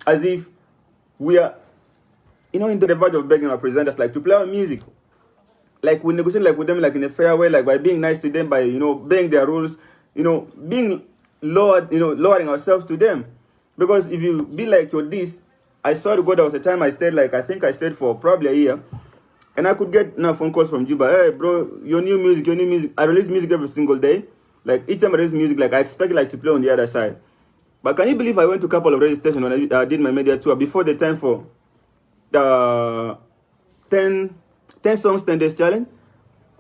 as if we are, into the verge of begging our presenters like to play our music. Like we negotiate like with them like in a fair way, like by being nice to them, by obeying their rules, being lowering ourselves to them. Because if you be like you're this, I swear to God, there was a time I stayed I think I stayed for probably a year, and I could get phone calls from Juba. Hey bro, your new music. I release music every single day. Like each time I release music, like I expect to play on the other side. But can you believe I went to a couple of radio stations when I did my media tour before the time for the 10 songs 10 days challenge?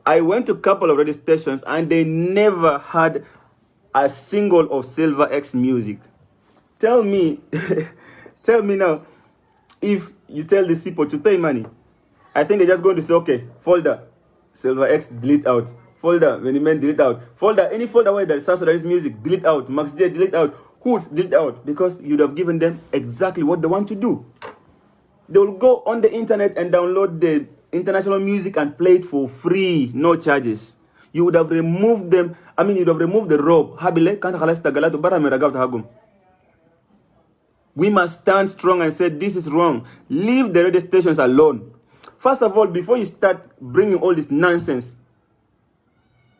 I went to a couple of radio stations and they never had a single of Silver X music. Tell me, tell me now, if you tell these people to pay money, I think they're just going to say, okay, folder, Silver X, delete out. Folder, Veniman, delete out. Folder, any folder where there is music, delete out. Max J, delete out. Hoots, delete out. Because you'd have given them exactly what they want to do. They will go on the internet and download the international music and play it for free, no charges. You would have removed them. I mean, you'd have removed the robe. We must stand strong and say, this is wrong. Leave the radio stations alone. First of all, before you start bringing all this nonsense,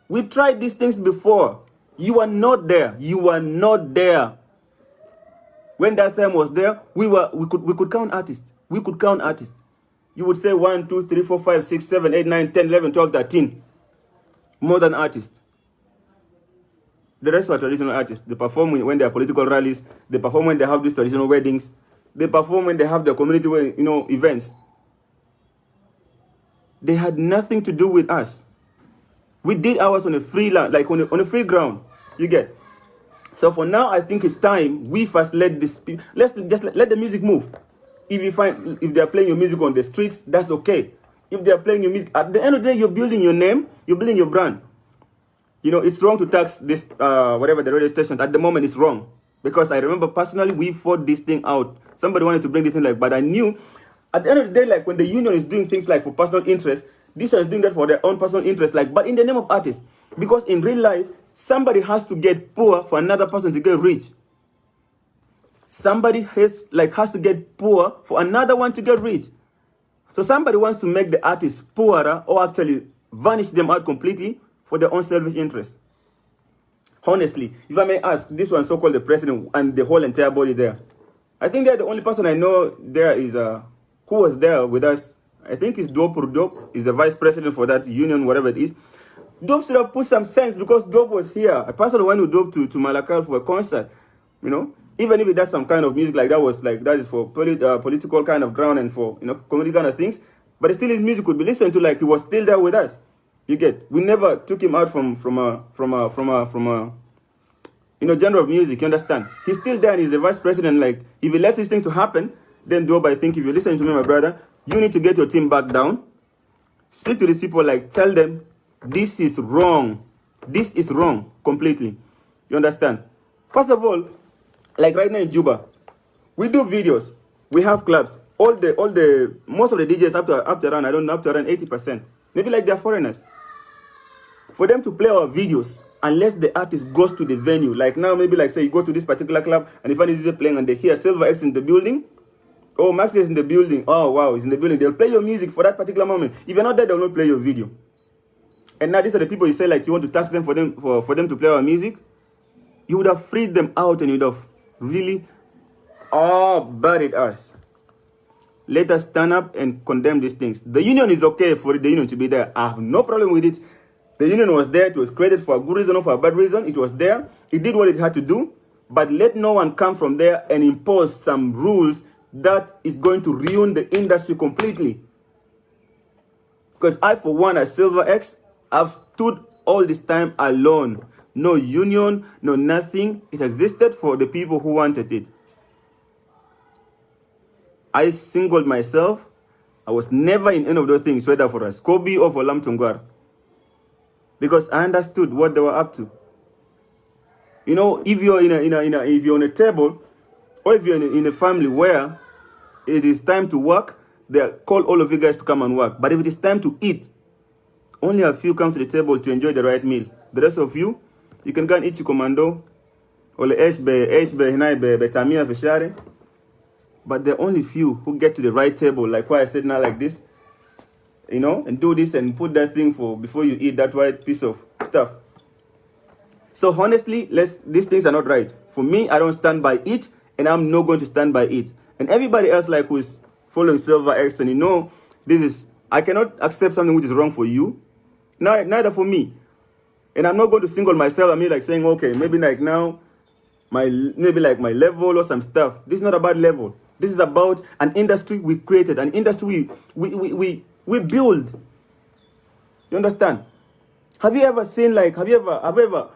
we tried these things before. You are not there. You are not there. When that time was there, we could count artists. We could count artists. You would say 1, 2, 3, 4, 5, 6, 7, 8, 9, 10, 11, 12, 13. More than artists. The rest were traditional artists. They perform when they are political rallies. They perform when they have these traditional weddings. They perform when they have their community, events. They had nothing to do with us. We did ours on a free land, like on a free ground. You get. So for now, I think it's time we first let this. Let's just let the music move. If they are playing your music on the streets, that's okay. If they are playing your music, at the end of the day, you're building your name, you're building your brand. It's wrong to tax this, whatever the radio stations. At the moment, it's wrong. Because I remember personally, we fought this thing out. Somebody wanted to bring this thing but I knew, at the end of the day, like when the union is doing things like for personal interest, this one is doing that for their own personal interest, but in the name of artists. Because in real life, somebody has to get poor for another person to get rich. Somebody has to get poor for another one to get rich. So somebody wants to make the artists poorer or actually vanish them out completely for their own selfish interest. Honestly, if I may ask, this one so-called the president and the whole entire body there, I think they're the only person I know there is who was there with us. I think it's Dope or Dope is the vice president for that union, whatever it is. Dope should have put some sense because Dope was here. I personally went with Dope to Malakal for a concert, Even if it does some kind of music that is for political kind of ground and for community kind of things, but still his music could be listened to he was still there with us. You get, we never took him out from a genre of music. You understand? He's still there and he's the vice president. If he lets these things to happen, then Dope, I think if you're listening to me, my brother, you need to get your team back down. Speak to these people, tell them this is wrong. This is wrong completely. You understand? First of all, right now in Juba, we do videos. We have clubs. Most of the DJs up to around 80%. Maybe they're foreigners. For them to play our videos, unless the artist goes to the venue, now maybe say you go to this particular club and if an DJ playing and they hear Silver X in the building, oh, Max is in the building, oh wow, he's in the building, they'll play your music for that particular moment. If you're not there, they'll not play your video. And now these are the people you say you want to tax them for them to play our music. You would have freed them out and you would have really buried us. Let us stand up and condemn these things. The union is okay for the union to be there. I have no problem with it. The union was there. It was created for a good reason or for a bad reason. It was there. It did what it had to do. But let no one come from there and impose some rules that is going to ruin the industry completely. Because I, for one, as Silver X, I've stood all this time alone. No union, no nothing. It existed for the people who wanted it. I singled myself. I was never in any of those things, whether for Ascobi or for Lamtungwar. Because I understood what they were up to. If you're if you're on a table, or if you're in a family where it is time to work, they call all of you guys to come and work. But if it is time to eat, only a few come to the table to enjoy the right meal. The rest of you can go and eat your commando, or the tamia fishare. but there are only few who get to the right table, like why I said now like this, you know, and do this and put that thing for before you eat that white piece of stuff. So honestly, these things are not right. For me, I don't stand by it, and I'm not going to stand by it. And everybody else like who's following Silver X, and you know, I cannot accept something which is wrong for you, neither for me. And I'm not going to single myself. I mean, like saying, okay, maybe like now, maybe like my level or some stuff. This is not about level. This is about an industry we created, an industry we build. You understand? Have you ever seen like, have you ever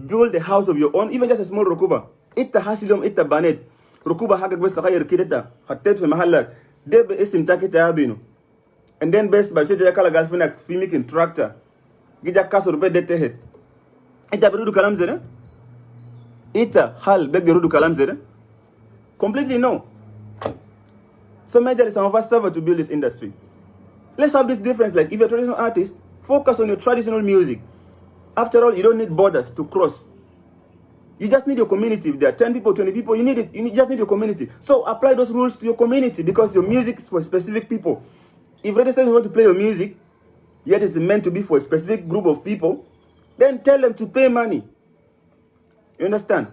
built a house of your own, even just a small rukuba? Itta hasilum itta banet. Rukuba hagak bes sakayir kideta. Khatet fi mahallak. Debe isim takita abinu. And then best by shete yakala galfina fi making tractor. Gija kasur be detehet. Itta berudu kalam zere? Itta hal beg berudu kalam zere? Completely no. So majorly some of us suffer to build this industry. Let's have this difference. Like if you're a traditional artist, focus on your traditional music. After all, you don't need borders to cross. You just need your community. If there are 10 people, 20 people, you need it. Just need your community. So apply those rules to your community because your music is for specific people. If radio stations want to play your music, yet it's meant to be for a specific group of people, then tell them to pay money. You understand?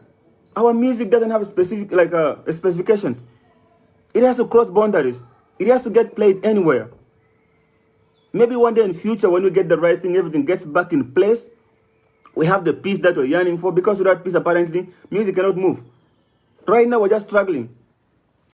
Our music doesn't have a specific specifications. It has to cross boundaries. It has to get played anywhere. Maybe one day in the future, when we get the right thing, everything gets back in place, we have the peace that we're yearning for, because without peace, apparently, music cannot move. Right now, we're just struggling.